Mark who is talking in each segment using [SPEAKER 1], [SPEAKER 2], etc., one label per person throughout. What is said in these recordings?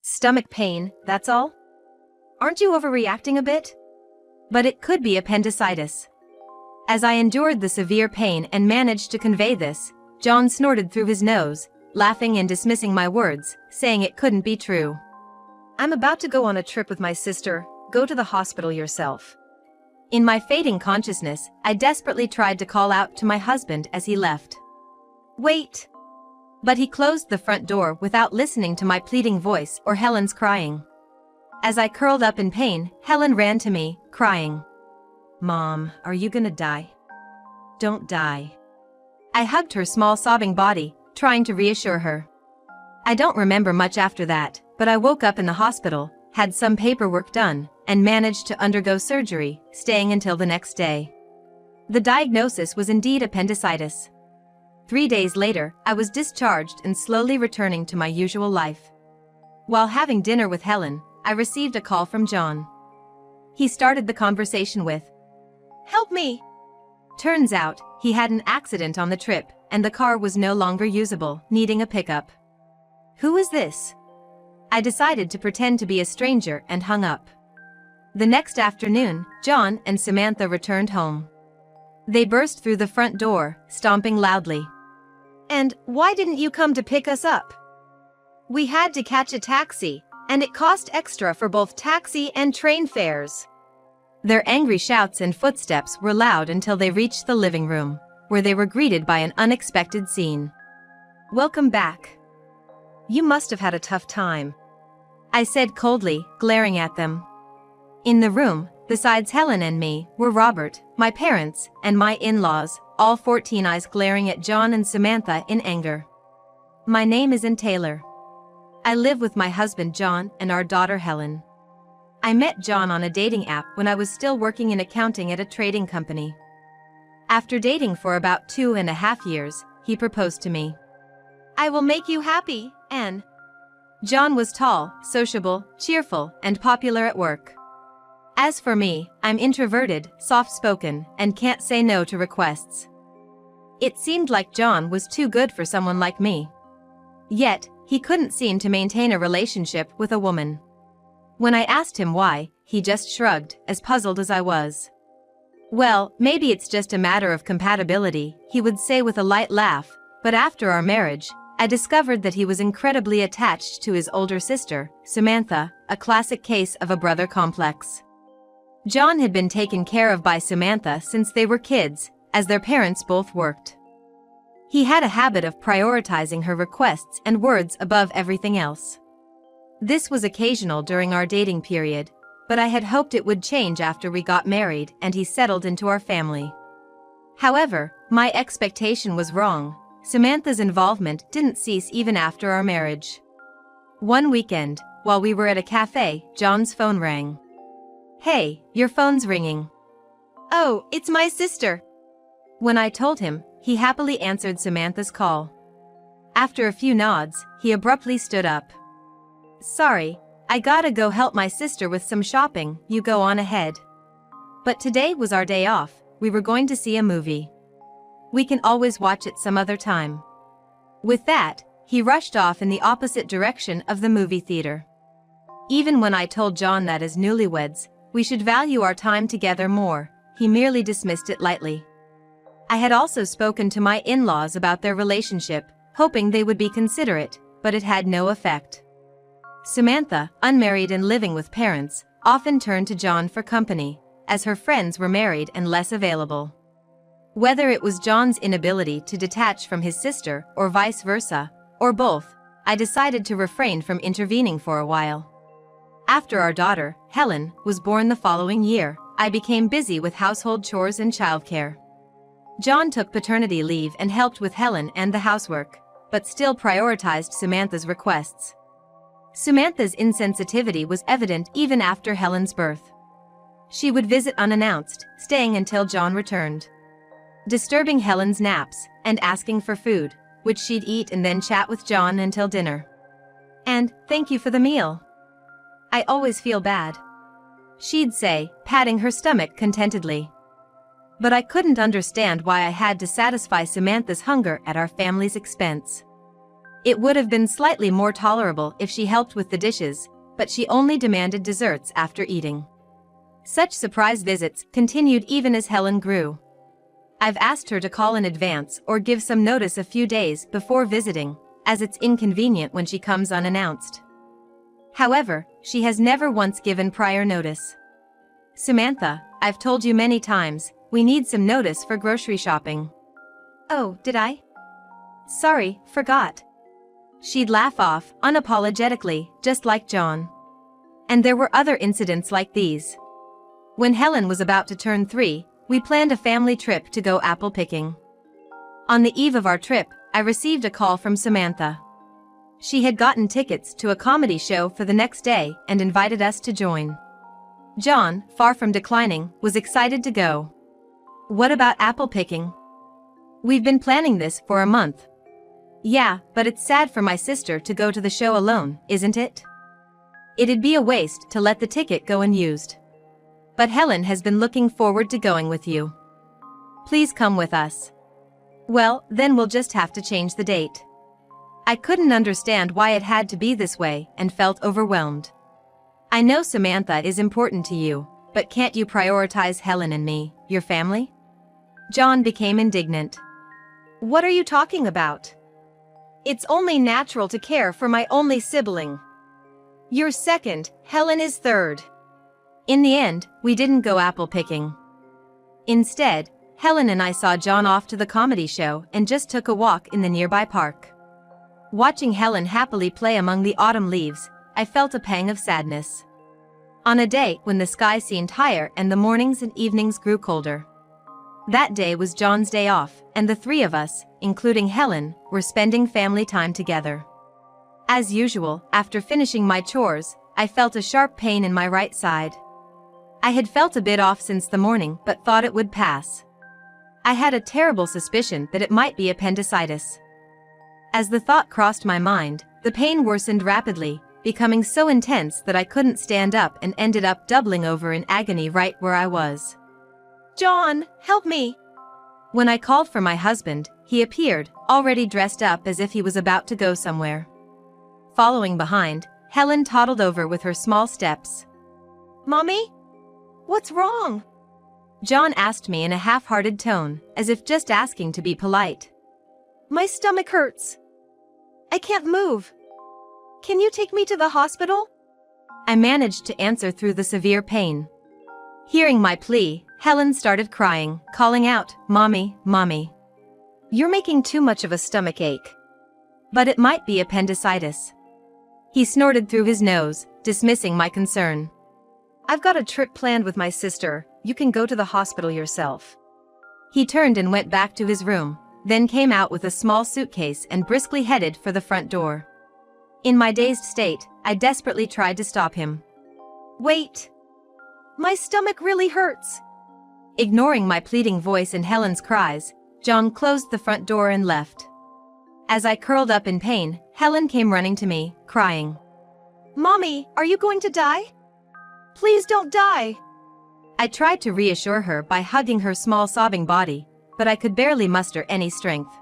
[SPEAKER 1] Stomach pain, that's all? Aren't you overreacting a bit? But it could be appendicitis. As I endured the severe pain and managed to convey this, John snorted through his nose, laughing and dismissing my words, saying it couldn't be true. I'm about to go on a trip with my sister, go to the hospital yourself. In my fading consciousness, I desperately tried to call out to my husband as he left. Wait! But he closed the front door without listening to my pleading voice or Helen's crying. As I curled up in pain, Helen ran to me, crying. Mom, are you gonna die? Don't die. I hugged her small sobbing body, trying to reassure her. I don't remember much after that, but I woke up in the hospital, had some paperwork done, and managed to undergo surgery, staying until the next day. The diagnosis was indeed appendicitis. 3 days later, I was discharged and slowly returning to my usual life. While having dinner with Helen, I received a call from John. He started the conversation with, "Help me!" Turns out, he had an accident on the trip, and the car was no longer usable, needing a pickup. Who is this? I decided to pretend to be a stranger and hung up. The next afternoon, John and Samantha returned home. They burst through the front door, stomping loudly. And why didn't you come to pick us up? We had to catch a taxi, and it cost extra for both taxi and train fares. Their angry shouts and footsteps were loud until they reached the living room, where they were greeted by an unexpected scene. Welcome back. You must have had a tough time, I said coldly, glaring at them. In the room, besides Helen and me, were Robert, my parents, and my in-laws, all 14 eyes glaring at John and Samantha in anger. My name isn't Taylor. I live with my husband John and our daughter Helen. I met John on a dating app when I was still working in accounting at a trading company. After dating for about 2.5 years, he proposed to me. I will make you happy, Anne. John was tall, sociable, cheerful, and popular at work. As for me, I'm introverted, soft-spoken, and can't say no to requests. It seemed like John was too good for someone like me. Yet, he couldn't seem to maintain a relationship with a woman. When I asked him why, he just shrugged, as puzzled as I was. Well, maybe it's just a matter of compatibility, he would say with a light laugh, but after our marriage, I discovered that he was incredibly attached to his older sister, Samantha, a classic case of a brother complex. John had been taken care of by Samantha since they were kids, as their parents both worked. He had a habit of prioritizing her requests and words above everything else. This was occasional during our dating period, but I had hoped it would change after we got married and he settled into our family. However, my expectation was wrong. Samantha's involvement didn't cease even after our marriage. One weekend, while we were at a cafe, John's phone rang. Hey, your phone's ringing. Oh, it's my sister. When I told him, he happily answered Samantha's call. After a few nods, he abruptly stood up. Sorry, I gotta go help my sister with some shopping, you go on ahead. But today was our day off, we were going to see a movie. We can always watch it some other time. With that, he rushed off in the opposite direction of the movie theater. Even when I told John that as newlyweds, we should value our time together more, he merely dismissed it lightly. I had also spoken to my in-laws about their relationship, hoping they would be considerate, but it had no effect. Samantha, unmarried and living with parents, often turned to John for company, as her friends were married and less available. Whether it was John's inability to detach from his sister or vice versa, or both, I decided to refrain from intervening for a while. After our daughter, Helen, was born the following year, I became busy with household chores and childcare. John took paternity leave and helped with Helen and the housework, but still prioritized Samantha's requests. Samantha's insensitivity was evident even after Helen's birth. She would visit unannounced, staying until John returned, disturbing Helen's naps, and asking for food, which she'd eat and then chat with John until dinner. And, thank you for the meal. I always feel bad, she'd say, patting her stomach contentedly. But I couldn't understand why I had to satisfy Samantha's hunger at our family's expense. It would have been slightly more tolerable if she helped with the dishes, but she only demanded desserts after eating. Such surprise visits continued even as Helen grew. I've asked her to call in advance or give some notice a few days before visiting, as it's inconvenient when she comes unannounced. However, she has never once given prior notice. Samantha, I've told you many times, we need some notice for grocery shopping. Oh, did I? Sorry, forgot. She'd laugh off, unapologetically, just like John. And there were other incidents like these. When Helen was about to turn 3, we planned a family trip to go apple picking. On the eve of our trip, I received a call from Samantha. She had gotten tickets to a comedy show for the next day and invited us to join. John, far from declining, was excited to go. What about apple picking? We've been planning this for a month. Yeah, but it's sad for my sister to go to the show alone, isn't it? It'd be a waste to let the ticket go unused. But Helen has been looking forward to going with you. Please come with us. Well, then we'll just have to change the date. I couldn't understand why it had to be this way and felt overwhelmed. I know Samantha is important to you, but can't you prioritize Helen and me, your family? John became indignant. What are you talking about? It's only natural to care for my only sibling. You're second, Helen is third. In the end, we didn't go apple picking. Instead, Helen and I saw John off to the comedy show and just took a walk in the nearby park. Watching Helen happily play among the autumn leaves, I felt a pang of sadness. On a day when the sky seemed higher and the mornings and evenings grew colder. That day was John's day off, and the three of us, including Helen, were spending family time together. As usual, after finishing my chores, I felt a sharp pain in my right side. I had felt a bit off since the morning but thought it would pass. I had a terrible suspicion that it might be appendicitis. As the thought crossed my mind, the pain worsened rapidly, becoming so intense that I couldn't stand up and ended up doubling over in agony right where I was. John, help me! When I called for my husband, he appeared, already dressed up as if he was about to go somewhere. Following behind, Helen toddled over with her small steps. Mommy? What's wrong? John asked me in a half-hearted tone, as if just asking to be polite. My stomach hurts. I can't move. Can you take me to the hospital? I managed to answer through the severe pain. Hearing my plea, Helen started crying, calling out, Mommy, Mommy. You're making too much of a stomach ache. But it might be appendicitis. He snorted through his nose, dismissing my concern. I've got a trip planned with my sister, you can go to the hospital yourself. He turned and went back to his room, then came out with a small suitcase and briskly headed for the front door. In my dazed state, I desperately tried to stop him. Wait! My stomach really hurts! Ignoring my pleading voice and Helen's cries, John closed the front door and left. As I curled up in pain, Helen came running to me, crying. Mommy, are you going to die? Please don't die! I tried to reassure her by hugging her small sobbing body, but I could barely muster any strength.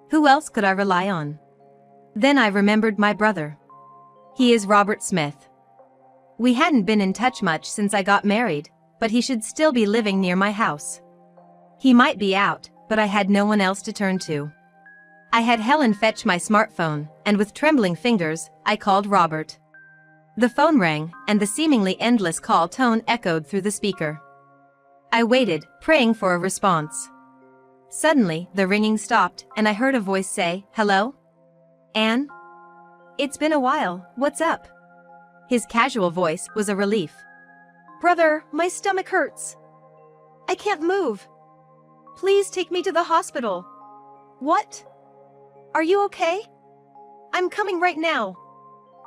[SPEAKER 1] Who else could I rely on? Then I remembered my brother. He is Robert Smith. We hadn't been in touch much since I got married, but he should still be living near my house. He might be out, but I had no one else to turn to. I had Helen fetch my smartphone, and with trembling fingers, I called Robert. The phone rang, and the seemingly endless call tone echoed through the speaker. I waited, praying for a response. Suddenly, the ringing stopped, and I heard a voice say, Hello? Anne? It's been a while, what's up? His casual voice was a relief. Brother, my stomach hurts. I can't move. Please take me to the hospital. What? Are you okay? I'm coming right now.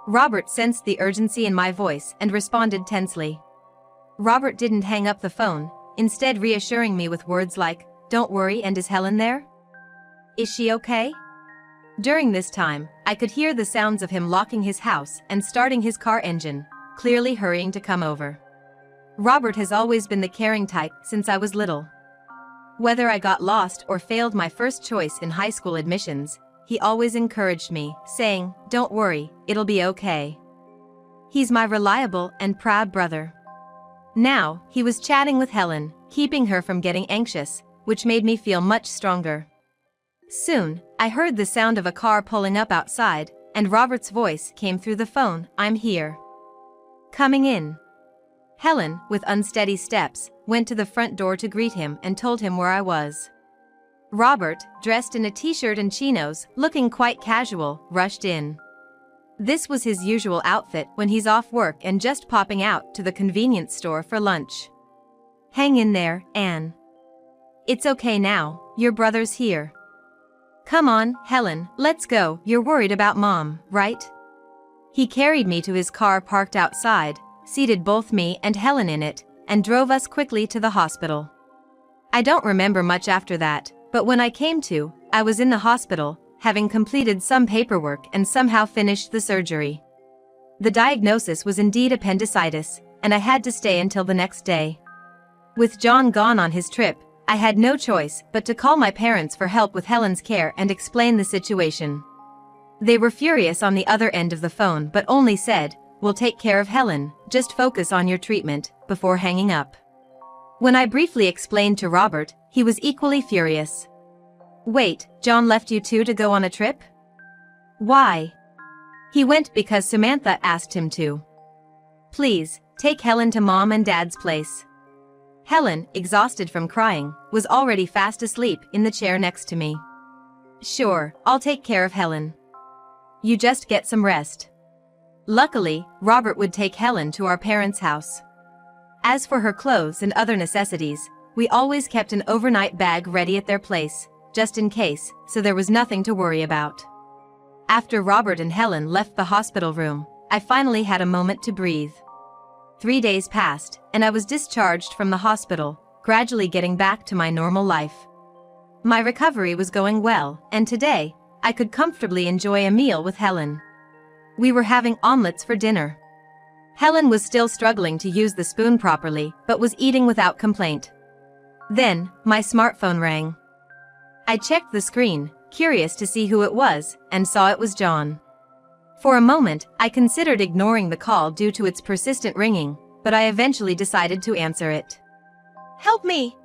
[SPEAKER 1] Robert sensed the urgency in my voice and responded tensely. Robert didn't hang up the phone, instead reassuring me with words like, Don't worry, and is Helen there? Is she okay? During this time, I could hear the sounds of him locking his house and starting his car engine, clearly hurrying to come over. Robert has always been the caring type since I was little. Whether I got lost or failed my first choice in high school admissions, he always encouraged me, saying, "Don't worry, it'll be okay." He's my reliable and proud brother. Now, he was chatting with Helen, keeping her from getting anxious, which made me feel much stronger. Soon, I heard the sound of a car pulling up outside, and Robert's voice came through the phone, "I'm here." Coming in. Helen, with unsteady steps, went to the front door to greet him and told him where I was. Robert, dressed in a t-shirt and chinos, looking quite casual, rushed in. This was his usual outfit when he's off work and just popping out to the convenience store for lunch. "Hang in there, Anne. It's okay now, your brother's here." "Come on, Helen, let's go, you're worried about Mom, right?" He carried me to his car parked outside, seated both me and Helen in it, and drove us quickly to the hospital. I don't remember much after that, but when I came to, I was in the hospital, having completed some paperwork and somehow finished the surgery. The diagnosis was indeed appendicitis, and I had to stay until the next day. With John gone on his trip, I had no choice but to call my parents for help with Helen's care and explain the situation. They were furious on the other end of the phone but only said, "We'll take care of Helen, just focus on your treatment," before hanging up. When I briefly explained to Robert, he was equally furious. "Wait, John left you two to go on a trip?" "Why?" "He went because Samantha asked him to. Please, take Helen to Mom and Dad's place." Helen, exhausted from crying, was already fast asleep in the chair next to me. "Sure, I'll take care of Helen. You just get some rest." Luckily, Robert would take Helen to our parents' house. As for her clothes and other necessities, we always kept an overnight bag ready at their place, just in case, so there was nothing to worry about. After Robert and Helen left the hospital room, I finally had a moment to breathe. 3 days passed, and I was discharged from the hospital, gradually getting back to my normal life. My recovery was going well, and today, I could comfortably enjoy a meal with Helen. We were having omelets for dinner. Helen was still struggling to use the spoon properly, but was eating without complaint. Then, my smartphone rang. I checked the screen, curious to see who it was, and saw it was John. For a moment, I considered ignoring the call due to its persistent ringing, but I eventually decided to answer it. "Help me!"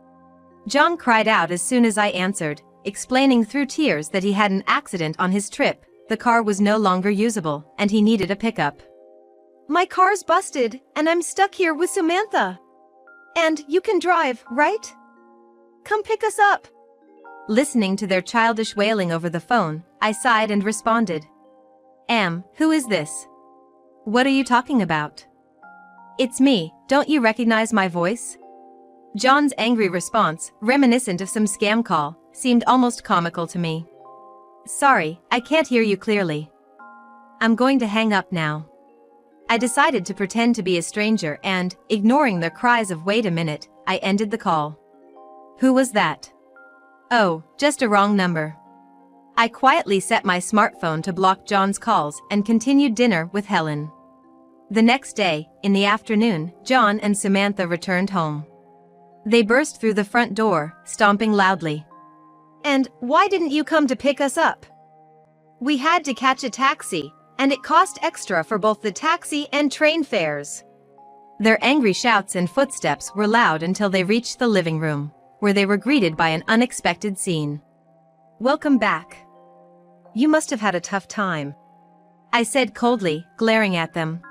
[SPEAKER 1] John cried out as soon as I answered, explaining through tears that he had an accident on his trip, the car was no longer usable, and he needed a pickup. "My car's busted, and I'm stuck here with Samantha. And you can drive, right? Come pick us up." Listening to their childish wailing over the phone, I sighed and responded. Who is this? What are you talking about?" "It's me, don't you recognize my voice?" John's angry response, reminiscent of some scam call, seemed almost comical to me. "Sorry, I can't hear you clearly. I'm going to hang up now." I decided to pretend to be a stranger and, ignoring their cries of "wait a minute," I ended the call. Who was that? Oh, just a wrong number. I quietly set my smartphone to block John's calls and continued dinner with Helen. The next day, in the afternoon, John and Samantha returned home. They burst through the front door, stomping loudly. "And why didn't you come to pick us up? We had to catch a taxi, and it cost extra for both the taxi and train fares." Their angry shouts and footsteps were loud until they reached the living room, where they were greeted by an unexpected scene. "Welcome back. You must have had a tough time," I said coldly, glaring at them.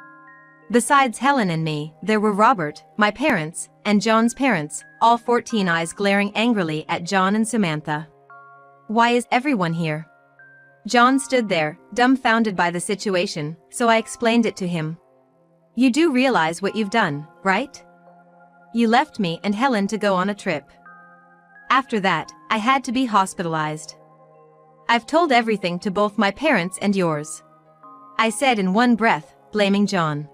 [SPEAKER 1] Besides Helen and me, there were Robert, my parents, and John's parents, all 14 eyes glaring angrily at John and Samantha. "Why is everyone here?" John stood there, dumbfounded by the situation, so I explained it to him. "You do realize what you've done, right? You left me and Helen to go on a trip. After that, I had to be hospitalized. I've told everything to both my parents and yours," I said in one breath, blaming John.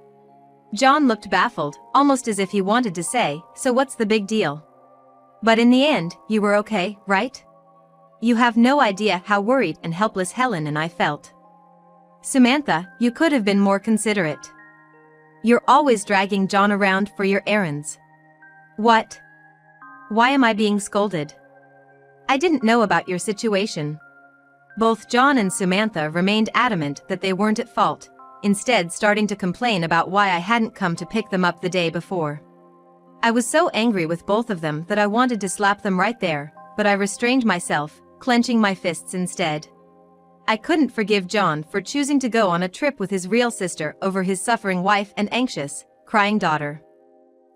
[SPEAKER 1] John looked baffled, almost as if he wanted to say, "So what's the big deal? But in the end, you were okay, right?" You have no idea how worried and helpless Helen and I felt. "Samantha, you could have been more considerate. You're always dragging John around for your errands." "What? Why am I being scolded? I didn't know about your situation." Both John and Samantha remained adamant that they weren't at fault, instead starting to complain about why I hadn't come to pick them up the day before. I was so angry with both of them that I wanted to slap them right there, but I restrained myself, clenching my fists instead. I couldn't forgive John for choosing to go on a trip with his real sister over his suffering wife and anxious, crying daughter.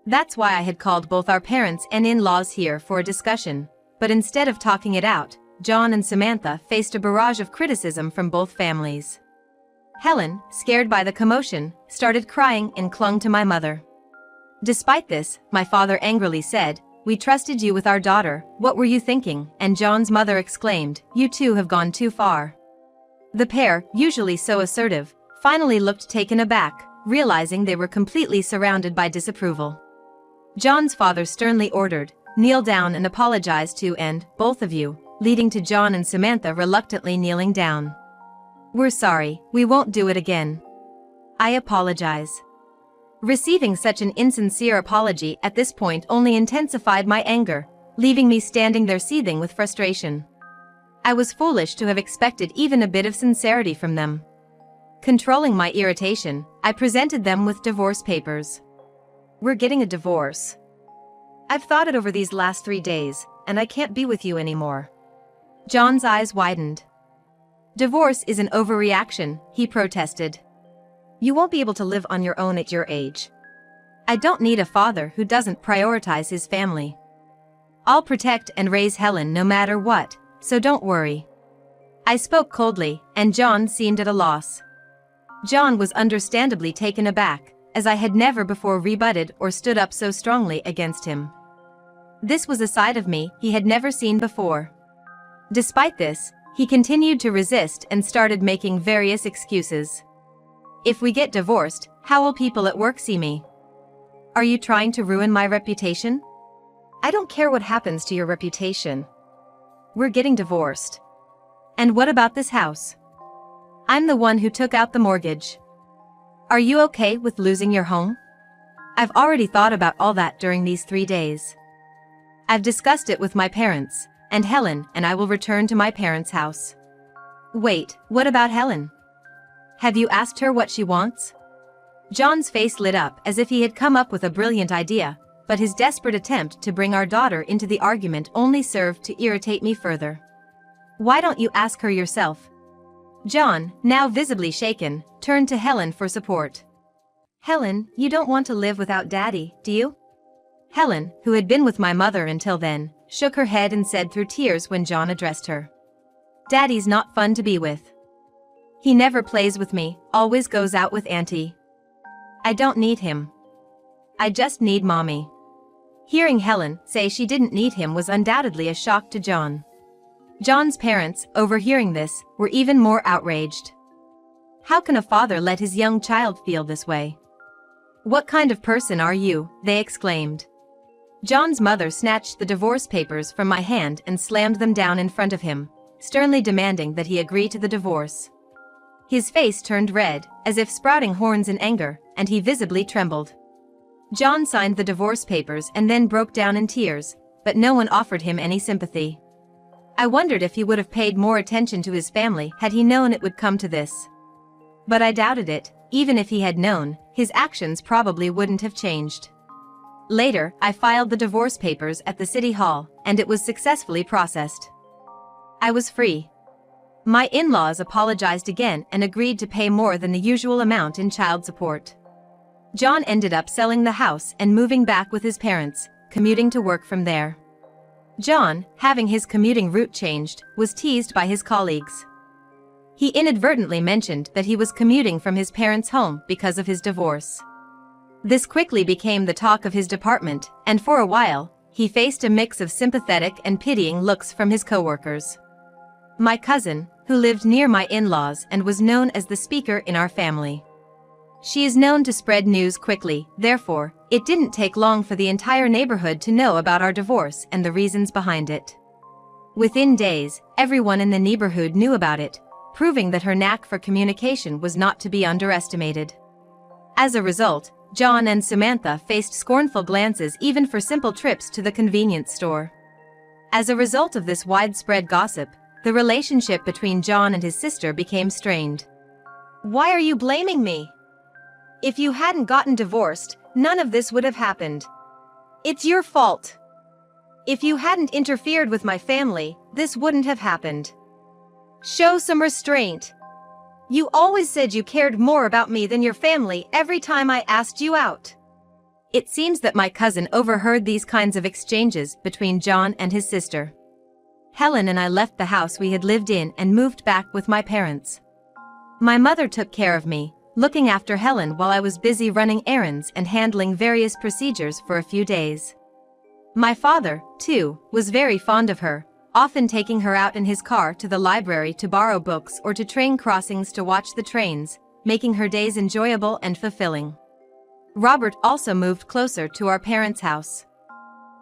[SPEAKER 1] That's why I had called both our parents and in-laws here for a discussion, but instead of talking it out, John and Samantha faced a barrage of criticism from both families. Helen, scared by the commotion, started crying and clung to my mother. Despite this, my father angrily said, "We trusted you with our daughter, what were you thinking?" And John's mother exclaimed, "You two have gone too far." The pair, usually so assertive, finally looked taken aback, realizing they were completely surrounded by disapproval. John's father sternly ordered, "Kneel down and apologize to and both of you," leading to John and Samantha reluctantly kneeling down. "We're sorry, we won't do it again. I apologize." Receiving such an insincere apology at this point only intensified my anger, leaving me standing there seething with frustration. I was foolish to have expected even a bit of sincerity from them. Controlling my irritation, I presented them with divorce papers. "We're getting a divorce. I've thought it over these last 3 days, and I can't be with you anymore." John's eyes widened. "Divorce is an overreaction," he protested. "You won't be able to live on your own at your age. I don't need a father who doesn't prioritize his family. I'll protect and raise Helen no matter what, so don't worry." I spoke coldly, and John seemed at a loss. John was understandably taken aback, as I had never before rebutted or stood up so strongly against him. This was a side of me he had never seen before. Despite this, he continued to resist and started making various excuses. "If we get divorced, how will people at work see me? Are you trying to ruin my reputation?" "I don't care what happens to your reputation. We're getting divorced." "And what about this house? I'm the one who took out the mortgage. Are you okay with losing your home?" "I've already thought about all that during these 3 days. I've discussed it with my parents, and Helen and I will return to my parents' house." "Wait, what about Helen? Have you asked her what she wants?" John's face lit up as if he had come up with a brilliant idea, but his desperate attempt to bring our daughter into the argument only served to irritate me further. "Why don't you ask her yourself?" John, now visibly shaken, turned to Helen for support. "Helen, you don't want to live without Daddy, do you?" Helen, who had been with my mother until then, shook her head and said through tears when John addressed her, "Daddy's not fun to be with. He never plays with me, always goes out with Auntie. I don't need him. I just need Mommy." Hearing Helen say she didn't need him was undoubtedly a shock to John. John's parents, overhearing this, were even more outraged. "How can a father let his young child feel this way? What kind of person are you?" they exclaimed. John's mother snatched the divorce papers from my hand and slammed them down in front of him, sternly demanding that he agree to the divorce. His face turned red, as if sprouting horns in anger, and he visibly trembled. John signed the divorce papers and then broke down in tears, but no one offered him any sympathy. I wondered if he would have paid more attention to his family had he known it would come to this. But I doubted it. Even if he had known, his actions probably wouldn't have changed. Later, I filed the divorce papers at the city hall, and it was successfully processed. I was free. My in-laws apologized again and agreed to pay more than the usual amount in child support. John ended up selling the house and moving back with his parents, commuting to work from there. John, having his commuting route changed, was teased by his colleagues. He inadvertently mentioned that he was commuting from his parents' home because of his divorce. This quickly became the talk of his department, and for a while, he faced a mix of sympathetic and pitying looks from his coworkers. My cousin, who lived near my in-laws and was known as the speaker in our family. She is known to spread news quickly, therefore, it didn't take long for the entire neighborhood to know about our divorce and the reasons behind it. Within days, everyone in the neighborhood knew about it, proving that her knack for communication was not to be underestimated. As a result, John and Samantha faced scornful glances even for simple trips to the convenience store. As a result of this widespread gossip, the relationship between John and his sister became strained. "Why are you blaming me? If you hadn't gotten divorced, none of this would have happened. It's your fault. If you hadn't interfered with my family, this wouldn't have happened. Show some restraint. You always said you cared more about me than your family every time I asked you out." It seems that my cousin overheard these kinds of exchanges between John and his sister. Helen and I left the house we had lived in and moved back with my parents. My mother took care of me, looking after Helen while I was busy running errands and handling various procedures for a few days. My father, too, was very fond of her, often taking her out in his car to the library to borrow books or to train crossings to watch the trains, making her days enjoyable and fulfilling. Robert also moved closer to our parents' house.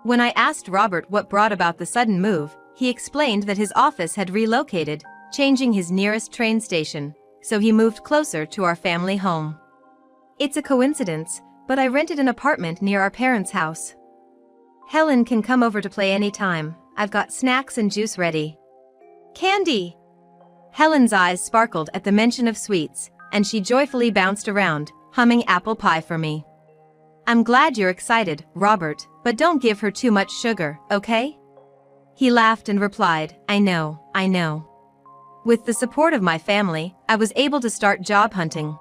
[SPEAKER 1] When I asked Robert what brought about the sudden move, he explained that his office had relocated, changing his nearest train station, so he moved closer to our family home. It's a coincidence, but I rented an apartment near our parents' house. Helen can come over to play anytime. I've got snacks and juice ready. Candy! Helen's eyes sparkled at the mention of sweets, and she joyfully bounced around, humming apple pie for me. "I'm glad you're excited, Robert, but don't give her too much sugar, okay?" He laughed and replied, I know. With the support of my family, I was able to start job hunting.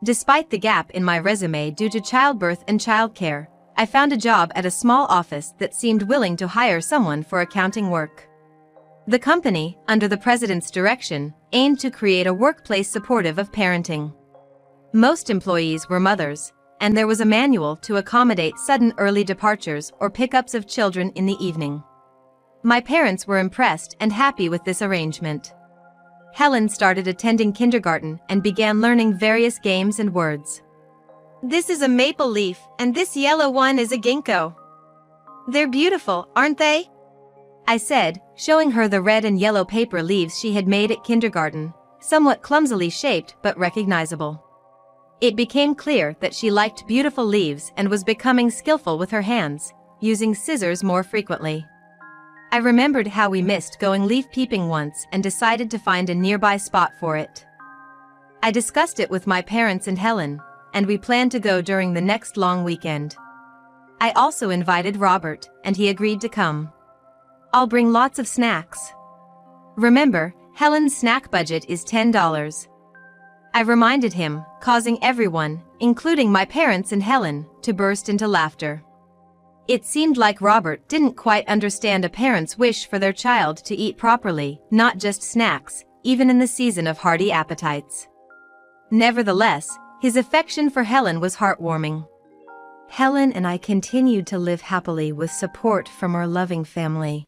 [SPEAKER 1] Despite the gap in my resume due to childbirth and childcare, I found a job at a small office that seemed willing to hire someone for accounting work. The company, under the president's direction, aimed to create a workplace supportive of parenting. Most employees were mothers, and there was a manual to accommodate sudden early departures or pickups of children in the evening. My parents were impressed and happy with this arrangement. Helen started attending kindergarten and began learning various games and words. "This is a maple leaf, and this yellow one is a ginkgo. They're beautiful, aren't they?" I said, showing her the red and yellow paper leaves she had made at kindergarten, somewhat clumsily shaped but recognizable. It became clear that she liked beautiful leaves and was becoming skillful with her hands, using scissors more frequently. I remembered how we missed going leaf peeping once and decided to find a nearby spot for it. I discussed it with my parents and Helen, and we planned to go during the next long weekend. I also invited Robert, and he agreed to come. "I'll bring lots of snacks. Remember, Helen's snack budget is $10. I reminded him, causing everyone, including my parents and Helen, to burst into laughter. It seemed like Robert didn't quite understand a parent's wish for their child to eat properly, not just snacks, even in the season of hearty appetites. Nevertheless, his affection for Helen was heartwarming. Helen and I continued to live happily with support from our loving family.